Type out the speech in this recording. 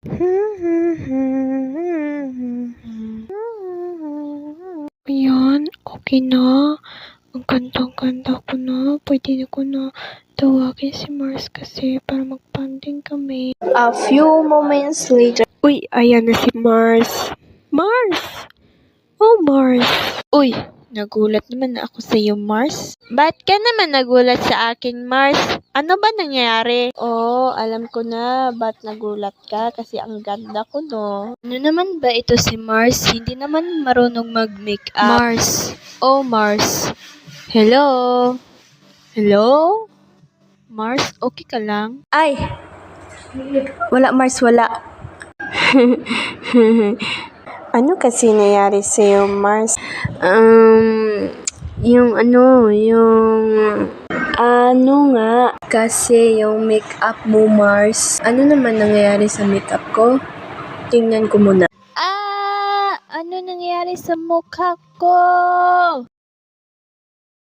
Ayan, okay na. Ang gandang-ganda ko na. Pwede na ko na tawagin si Mars kasi para mag-bonding kami. A few moments later. Uy, ayan na si Mars. Mars! Oh, Mars. Uy, nagulat naman ako sa iyo, Mars. Ba't ka naman nagulat sa akin, Mars? Ano ba nangyari? Oh, alam ko na ba't nagulat ka kasi ang ganda ko, no? Ano naman ba ito si Mars? Hindi naman marunong mag-makeup. Mars. Oh, Mars. Hello? Hello? Mars, okay ka lang? Ay! Wala, Mars, wala. Ano kasi nangyari sa'yo, Mars? Ano nga? Kasi yung makeup mo, Mars. Ano naman nangyayari sa makeup ko? Tingnan ko muna. Ano nangyari sa mukha ko?